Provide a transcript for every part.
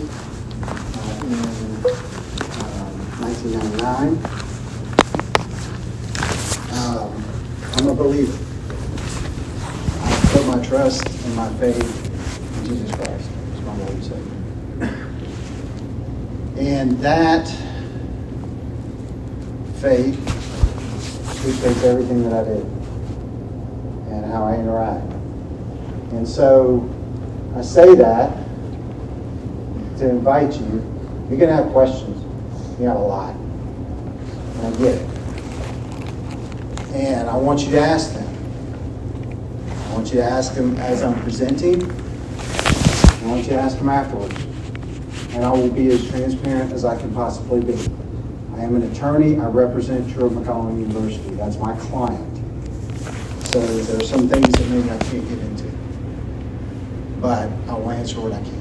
in 1999. I'm a believer. I put my trust and my faith in Jesus Christ. That's my Lord and Savior. And that faith dictates everything that I do and how I interact. And so I say that to invite you. You're going to have questions. You got a lot. And I get it. And I want you to ask them. I want you to ask them as I'm presenting. I want you to ask them afterwards. And I will be as transparent as I can possibly be. I am an attorney. I represent Truett McConnell University. That's my client. So there are some things that maybe I can't get into. But I will answer what I can.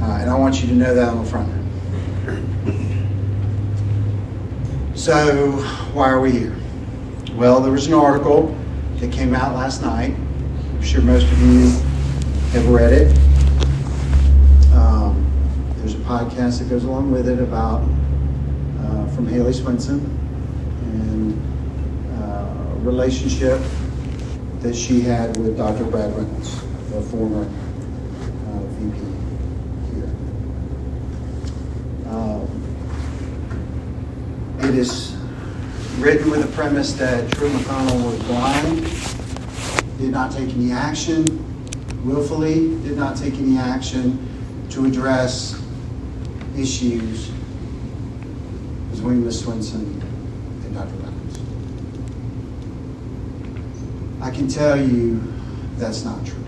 And I want you to know that on the front end. So, why are we here? Well, there was an article that came out last night. I'm sure most of you have read it. There's a podcast that goes along with it about from Haley Swenson and a relationship that she had with Dr. Brad Reynolds, the former VP here. It is written with the premise that Truett McConnell was blind, did not take any action, willfully did not take any action to address issues between Ms. Swenson and Dr. Reynolds. I can tell you that's not true.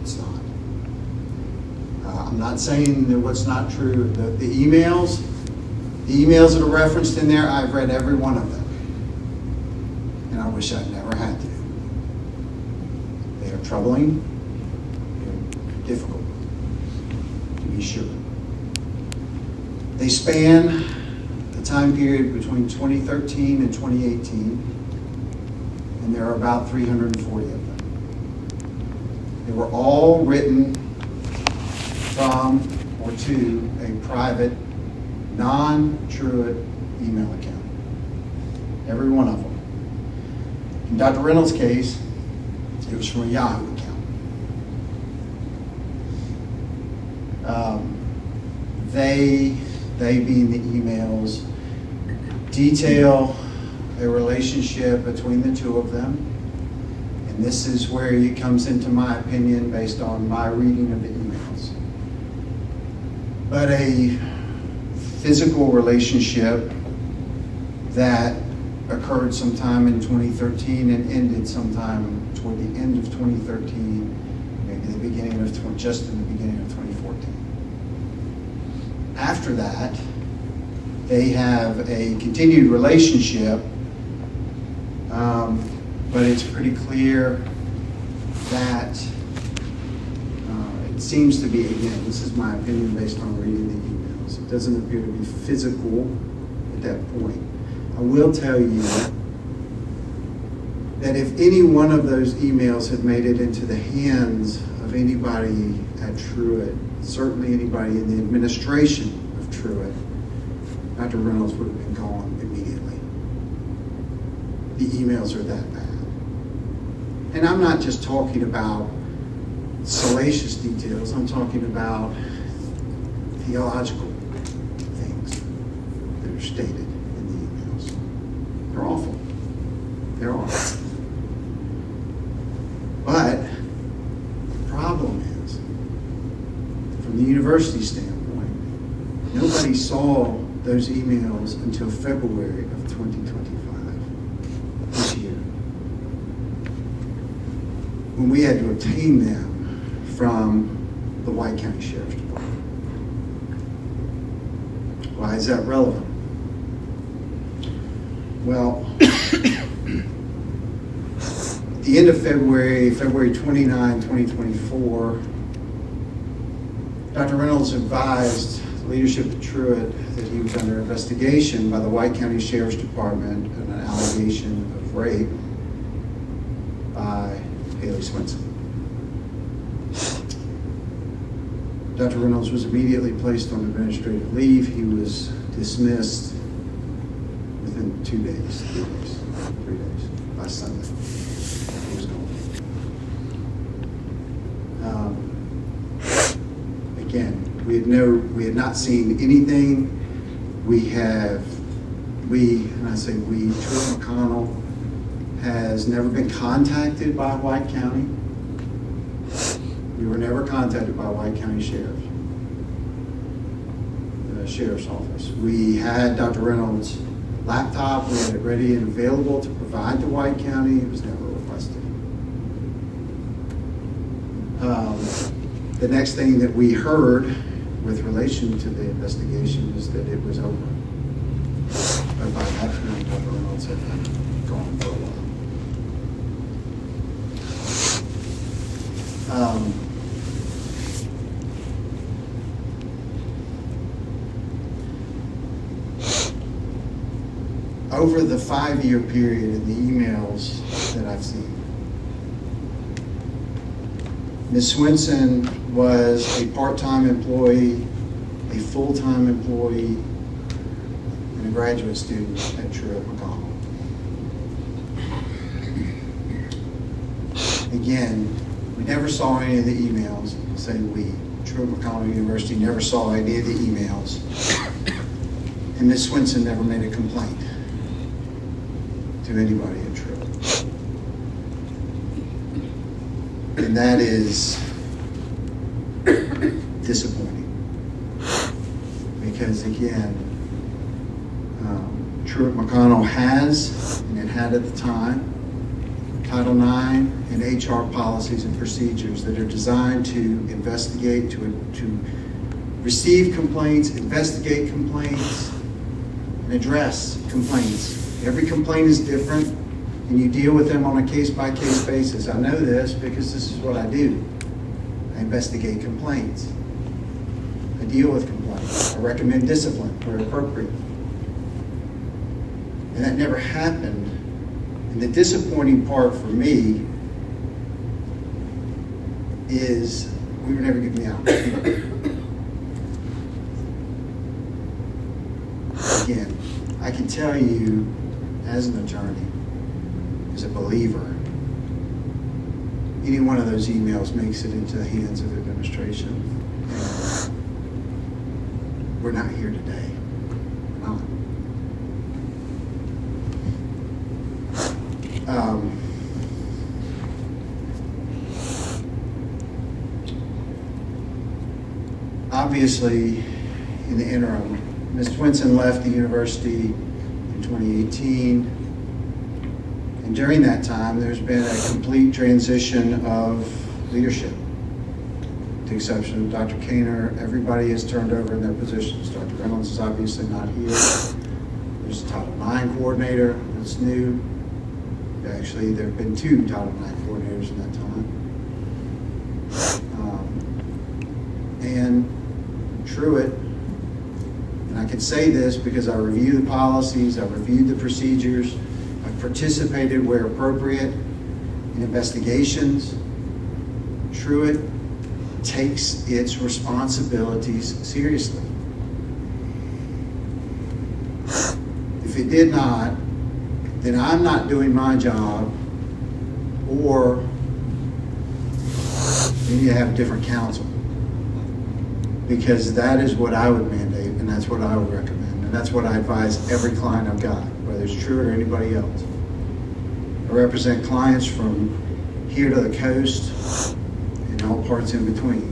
It's not. I'm not saying that what's not true. The emails that are referenced in there, I've read every one of them. And I wish I'd never had to. They are troubling. They're difficult, to be sure. They span the time period between 2013 and 2018. And there are about 340 of them. They were all written from or to a private, non-Truett email account. Every one of them. In Dr. Reynolds' case, it was from a Yahoo account. They being the emails, detail a relationship between the two of them. And this is where it comes into my opinion based on my reading of the emails. But a physical relationship that occurred sometime in 2013 and ended sometime toward the end of 2013, maybe the beginning of just in the beginning of 2014. After that, they have a continued relationship, but it's pretty clear that it seems to be, again, this is my opinion based on reading the emails. It doesn't appear to be physical at that point. I will tell you that if any one of those emails had made it into the hands of anybody at Truett, certainly anybody in the administration of Truett, Dr. Reynolds would have been gone immediately. The emails are that bad. And I'm not just talking about salacious details, I'm talking about theological things that are stated in the emails. They're awful. They're awful. But the problem is, from the university standpoint, nobody saw those emails until February of 2025, this year, when we had to obtain them from the White County Sheriff's Department. Why is that relevant? Well, at the end of February 29, 2024, Dr. Reynolds advised the leadership of Truett that he was under investigation by the White County Sheriff's Department on an allegation of rape by Haley Swenson. Dr. Reynolds was immediately placed on administrative leave. He was dismissed within 3 days, by Sunday. He was gone. Again, we had not seen anything. Truett McConnell has never been contacted by White County. We were never contacted by White County Sheriff's Office. We had Dr. Reynolds' laptop. We had it ready and available to provide to White County. It was never requested. The next thing that we heard with relation to the investigation is that it was over. But by that time, Dr. Reynolds had been gone for a while. Over the 5-year period in the emails that I've seen, Ms. Swenson was a part-time employee, a full-time employee, and a graduate student at Truett McConnell. Again, we never saw any of the emails. Truett McConnell University never saw any of the emails. And Ms. Swenson never made a complaint to anybody at Truett. And that is disappointing. Because again, Truett McConnell has, and it had at the time, Title IX and HR policies and procedures that are designed to investigate, to receive complaints, investigate complaints, and address complaints. Every complaint is different, and you deal with them on a case-by-case basis. I know this because this is what I do. I investigate complaints. I deal with complaints. I recommend discipline where appropriate. And that never happened. And the disappointing part for me is we were never given the opportunity. Again, I can tell you as an attorney, as a believer, any one of those emails makes it into the hands of the administration. And we're not here today. We're not. Obviously, in the interim, Ms. Swenson left the university in 2018, and during that time, there's been a complete transition of leadership. With the exception of Dr. Caner, everybody has turned over in their positions. Dr. Reynolds is obviously not here. There's a Title IX coordinator that's new. Actually, there have been 2 Title IX coordinators in that time. And Truett, and I can say this because I review the policies, I reviewed the procedures, I've participated where appropriate in investigations. Truett takes its responsibilities seriously. If it did not, then I'm not doing my job, or you need to have a different counsel. Because that is what I would mandate, and that's what I would recommend, and that's what I advise every client I've got, whether it's Truett or anybody else. I represent clients from here to the coast and all parts in between.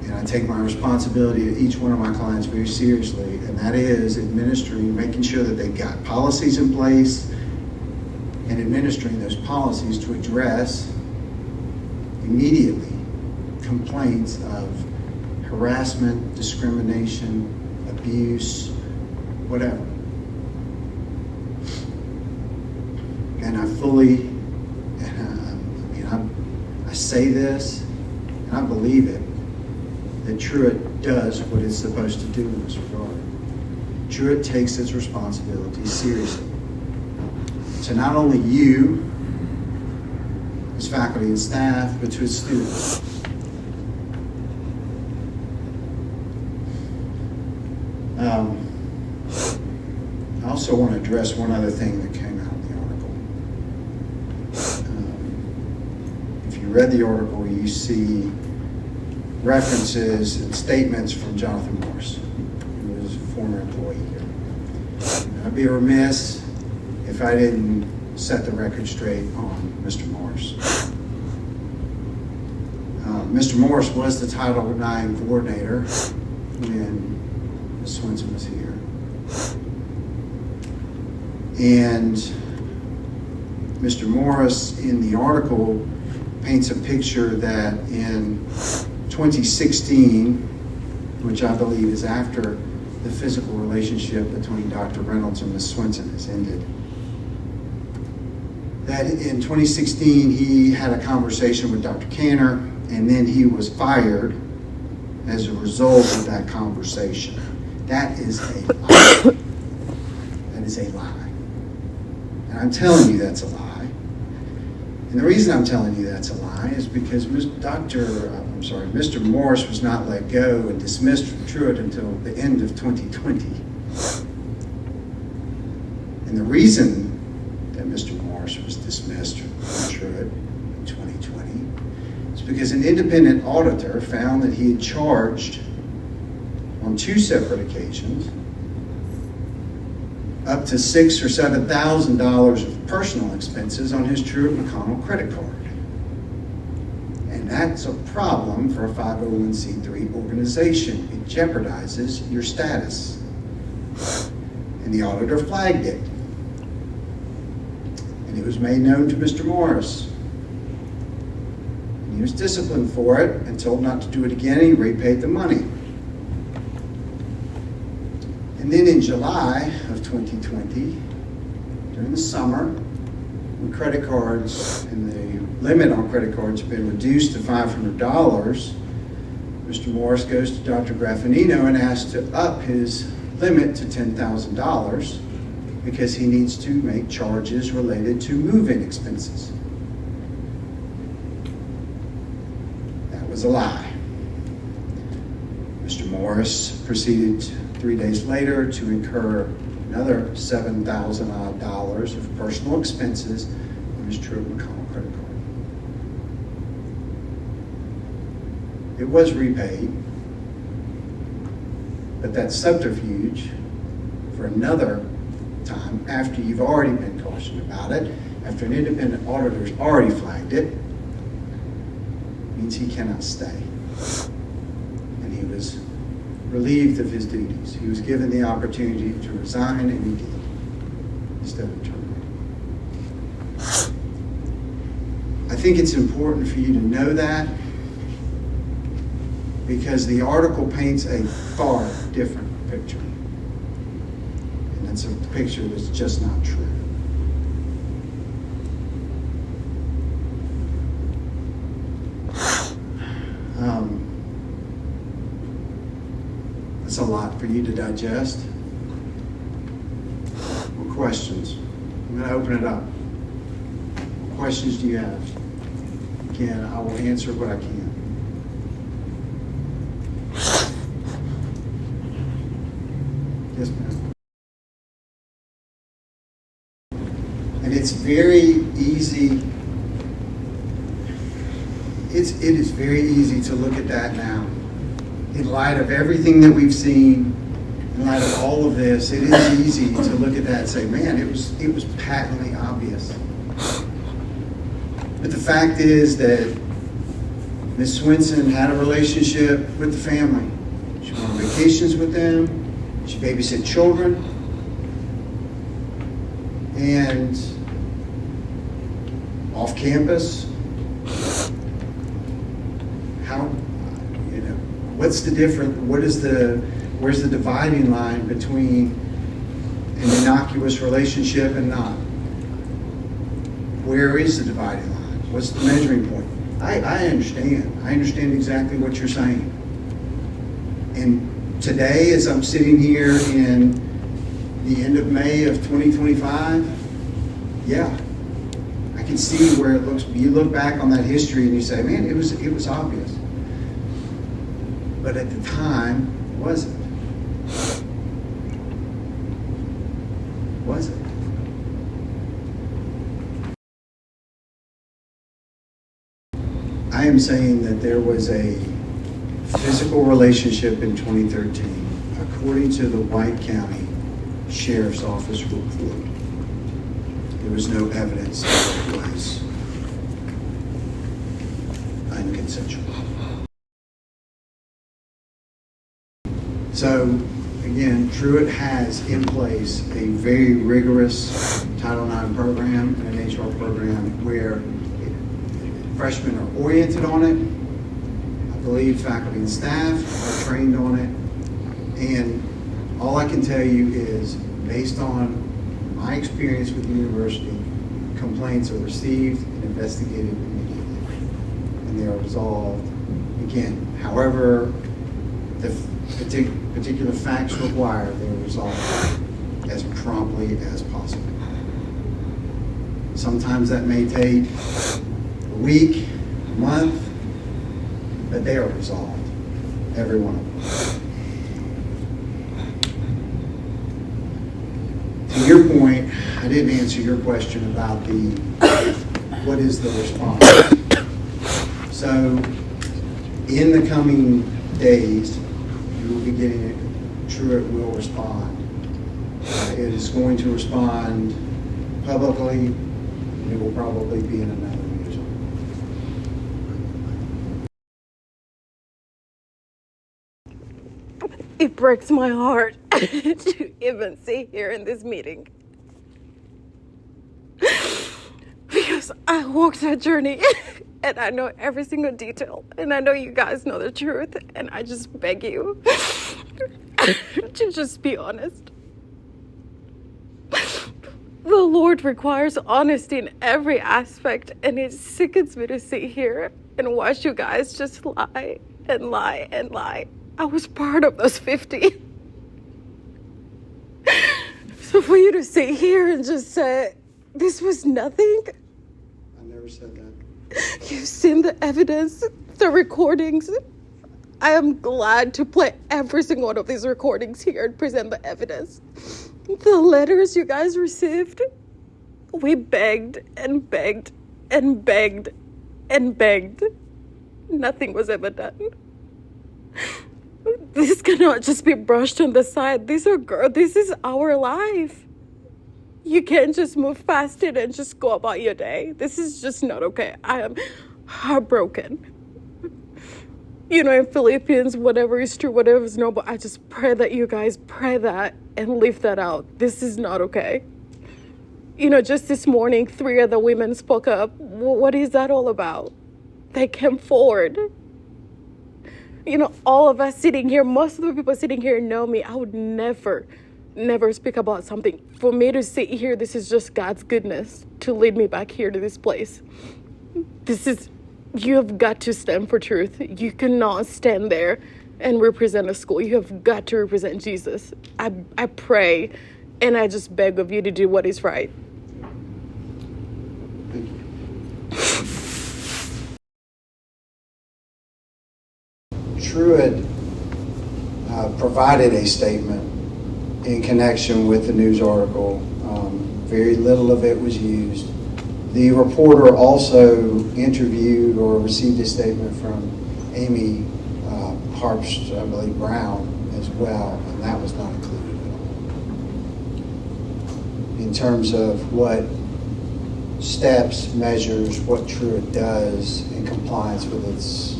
And I take my responsibility to each one of my clients very seriously, and that is administering, making sure that they've got policies in place and administering those policies to address immediately complaints of harassment, discrimination, abuse, whatever. And I fully, I say this, and I believe it, that Truett does what it's supposed to do in this regard. Truett takes its responsibilities seriously. So not only you, as faculty and staff, but to its students. I also want to address one other thing that came out in the article. If you read the article, you see references and statements from Jonathan Morris, who was a former employee here. I'd be remiss if I didn't set the record straight on Mr. Morris. Mr. Morris was the Title IX coordinator when Ms. Swenson was here. And Mr. Morris, in the article, paints a picture that in 2016, which I believe is after the physical relationship between Dr. Reynolds and Ms. Swenson has ended, that in 2016 he had a conversation with Dr. Caner, and then he was fired as a result of that conversation. That is a lie. That is a lie. And I'm telling you that's a lie. And the reason I'm telling you that's a lie is because Mr. Morris was not let go and dismissed from Truett until the end of 2020. And the reason that Mr. Morris was dismissed from Truett in 2020 is because an independent auditor found that he had charged on 2 separate occasions up to $6,000 or $7,000 of personal expenses on his Truett McConnell credit card. And that's a problem for a 501c3 organization. It jeopardizes your status. And the auditor flagged it. And it was made known to Mr. Morris. And he was disciplined for it and told not to do it again, and he repaid the money. And then in July of 2020, during the summer, when credit cards and the limit on credit cards have been reduced to $500, Mr. Morris goes to Dr. Graffinino and asks to up his limit to $10,000 because he needs to make charges related to move-in expenses. That was a lie. Mr. Morris proceeded 3 days later to incur another $7,000 odd of personal expenses on his Truett McConnell credit card. It was repaid, but that subterfuge for another time, after you've already been cautioned about it, after an independent auditor's already flagged it, means he cannot stay. And he was relieved of his duties. He was given the opportunity to resign, and he did, instead of terminating. I think it's important for you to know that, because the article paints a far different picture. And it's a picture that's just not true. That's a lot for you to digest. What questions? I'm going to open it up. What questions do you have? Again, I will answer what I can. Yes, ma'am. And it's very easy. It is very easy to look at that now. In light of everything that we've seen, in light of all of this, it is easy to look at that and say, man, it was patently obvious. But the fact is that Ms. Swenson had a relationship with the family. She went on vacations with them. She babysat children. And off campus, what's the difference? Where's the dividing line between an innocuous relationship and not? Where is the dividing line? What's the measuring point? I understand. I understand exactly what you're saying. And today, as I'm sitting here in the end of May of 2025, yeah, I can see where it looks. You look back on that history and you say, man, it was obvious. But at the time, it wasn't. was it? I am saying that there was a physical relationship in 2013, according to the White County Sheriff's Office report. There was no evidence that it was unconsensual. So, again, Truett has in place a very rigorous Title IX program and an HR program where freshmen are oriented on it. I believe faculty and staff are trained on it. And all I can tell you is, based on my experience with the university, complaints are received and investigated immediately, and they are resolved. Again, however the particular facts require, they are resolved as promptly as possible. Sometimes that may take a week, a month, but they are resolved, every one of them. To your point, I didn't answer your question about what is the response. So, in the coming days, you will be getting it. Truett will respond. It is going to respond publicly, and it will probably be in another news article. It breaks my heart to even sit here in this meeting. Because I walked that journey and I know every single detail, and I know you guys know the truth, and I just beg you to just be honest. The Lord requires honesty in every aspect, and it sickens me to sit here and watch you guys just lie and lie and lie. I was part of those 50. So for you to sit here and just say, this was nothing. I never said that. You've seen the evidence, the recordings. I am glad to play every single one of these recordings here and present the evidence. The letters you guys received, we begged and begged and begged and begged. Nothing was ever done. This cannot just be brushed on the side. This is our life. You can't just move past it and just go about your day. This is just not okay. I am heartbroken. You know, in Philippians, whatever is true, whatever is noble, I just pray that you guys pray that and leave that out. This is not okay. You know, just this morning, 3 of the women spoke up. What is that all about? They came forward. You know, all of us sitting here, most of the people sitting here know me. I would never speak about something. For me to sit here, this is just God's goodness to lead me back here to this place. You have got to stand for truth. You cannot stand there and represent a school. You have got to represent Jesus. I pray and I just beg of you to do what is right. Truett provided a statement in connection with the news article. Very little of it was used. The reporter also interviewed or received a statement from Amy Harpst, I believe, Brown as well, and that was not included at all. In terms of what steps, measures, what Truett does in compliance with its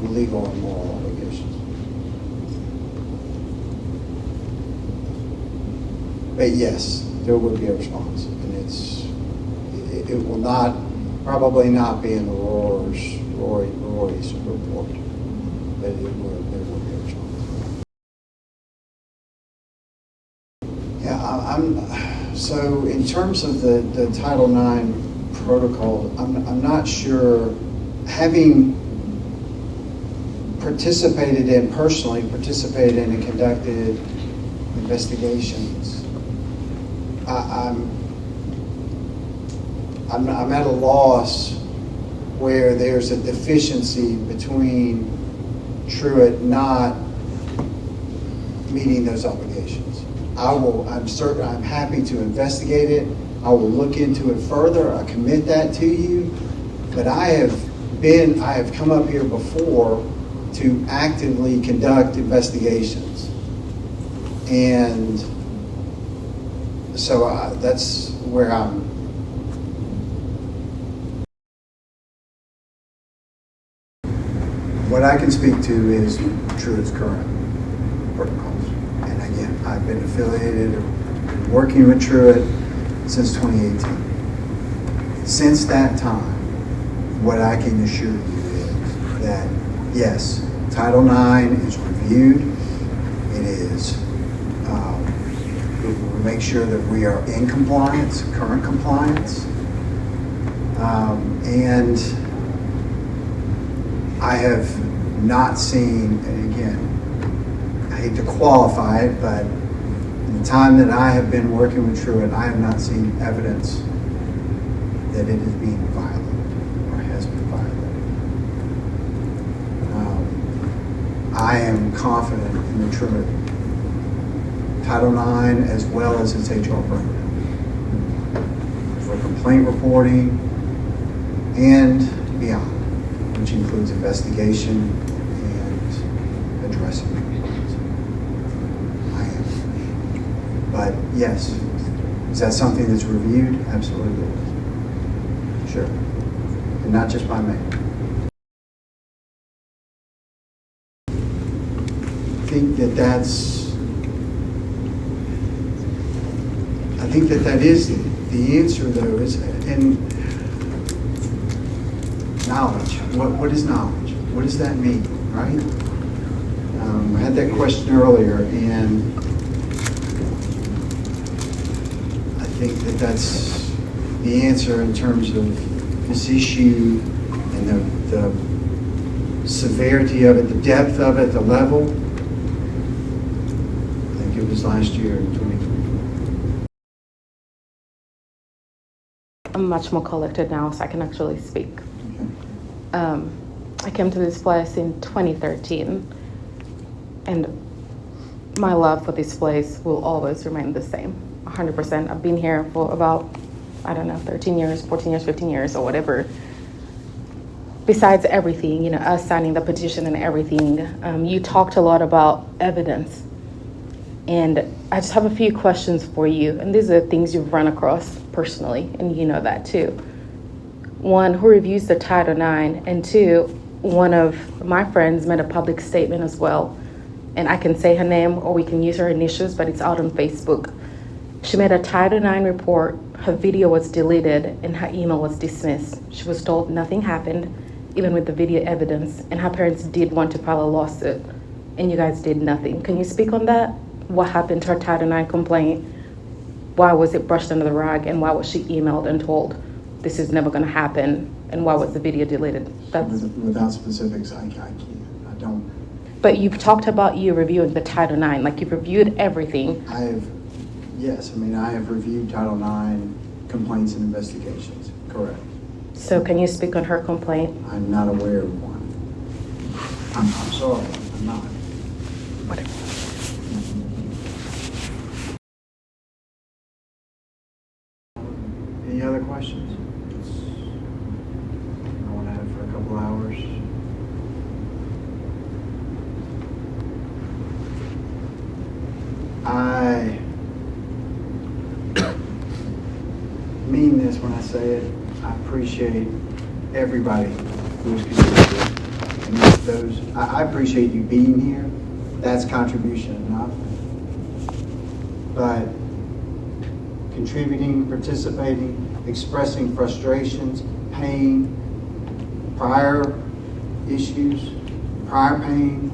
legal and moral obligations. But yes, there will be a response, and it will probably not be in the Rory's report, but there will be a response. Yeah, so in terms of the Title IX protocol, I'm not sure, having personally participated in and conducted investigations, I'm at a loss where there's a deficiency between Truett not meeting those obligations. I'm happy to investigate it. I will look into it further. I commit that to you. But I have come up here before to actively conduct investigations. And so that's where I'm. What I can speak to is Truett's current protocols. And again, I've been affiliated and working with Truett since 2018. Since that time, what I can assure you is that, yes, Title IX is reviewed. It is, we make sure that we are in compliance, current compliance. And I have not seen, and again, I hate to qualify it, but in the time that I have been working with Truett, I have not seen evidence that it is being violated or has been violated. I am confident in the Truett Title IX as well as its HR program for complaint reporting and beyond, which includes investigation and addressing complaints. I am. But yes, is that something that's reviewed? Absolutely. Sure. And not just by me. I think that is the answer, though, is in knowledge. What is knowledge? What does that mean, right? I had that question earlier, and I think that's the answer in terms of this issue and the severity of it, the depth of it, the level. I think it was last year in 2020. I'm much more collected now, so I can actually speak. Okay. I came to this place in 2013, and my love for this place will always remain the same, 100%. I've been here for about, 13 years, 14 years, 15 years, or whatever. Besides everything, us signing the petition and everything, you talked a lot about evidence. And I just have a few questions for you, and these are things you've run across personally, and you know that too. One, who reviews the Title IX? And two, one of my friends made a public statement as well, and I can say her name or we can use her initials, but it's out on Facebook. She made a Title IX report, her video was deleted, and her email was dismissed. She was told nothing happened, even with the video evidence, and her parents did want to file a lawsuit, and you guys did nothing. Can you speak on that? What happened to her Title IX complaint? Why was it brushed under the rug, and why was she emailed and told this is never going to happen, and why was the video deleted? Without specifics, I can't. I don't. But you've talked about you reviewing the Title IX, like you've reviewed everything. I have reviewed Title IX complaints and investigations, correct. So can you speak on her complaint? I'm not aware of one. I'm sorry, I'm not. Whatever. Any other questions? I want to have it for a couple hours. I mean this when I say it. I appreciate everybody who's contributed. And I appreciate you being here. That's contribution enough. But contributing, participating, expressing frustrations, pain, prior issues, prior pain,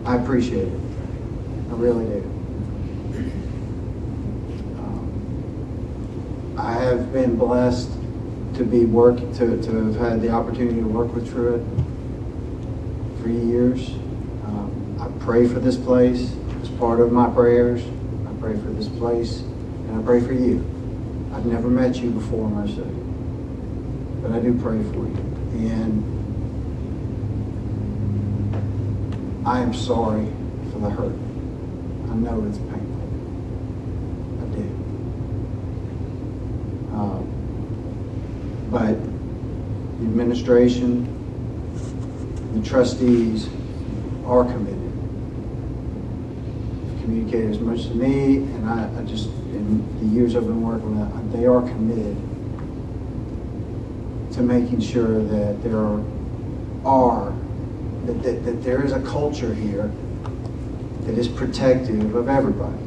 I appreciate it. I really do. I have been blessed to have had the opportunity to work with Truett for years. I pray for this place. It's part of my prayers. I pray for this place, and I pray for you. I've never met you before, Mercy, but I do pray for you. And I am sorry for the hurt. I know it's painful. I do. But the administration, the trustees are committed. They've communicated as much to me, and I just, in the years I've been working with them, they are committed to making sure that that there is a culture here that is protective of everybody,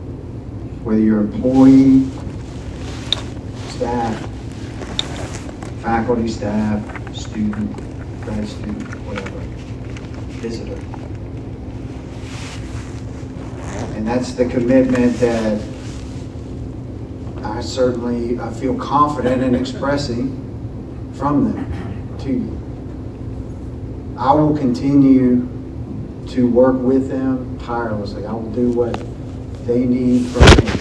whether you're employee, staff, faculty, staff, student, grad student, whatever, visitor. And that's the commitment that I feel confident in expressing from them to you. I will continue to work with them tirelessly. I will do what they need from me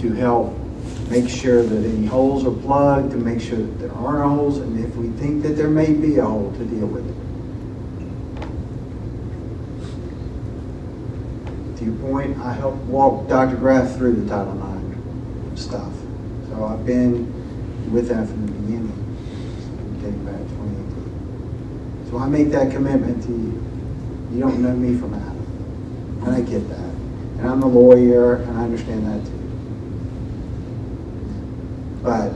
to help make sure that any holes are plugged, to make sure that there aren't holes, and if we think that there may be a hole, to deal with it. To your point, I helped walk Dr. Graff through the Title IX stuff. So I've been with that from the beginning, dating back 2018. So I make that commitment to you. You don't know me from Adam, and I get that. And I'm a lawyer, and I understand that too. But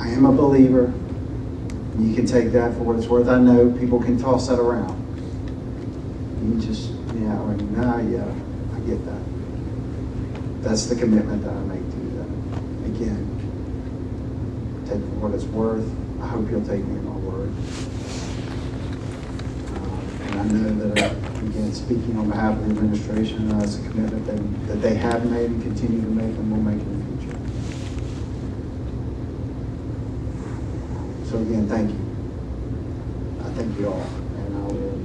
I am a believer. You can take that for what it's worth. I know people can toss that around. You just, I get that. That's the commitment that I make to you. That. Again, take it for what it's worth. I hope you'll take me at my word. And I know that, again, speaking on behalf of the administration, that's a commitment that they have made and continue to make and will make in the future. So again, thank you. I thank you all, and I will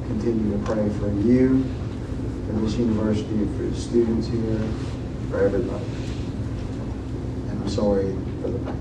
continue to pray for you, for this university, for the students here, for everybody. And I'm sorry for the pain.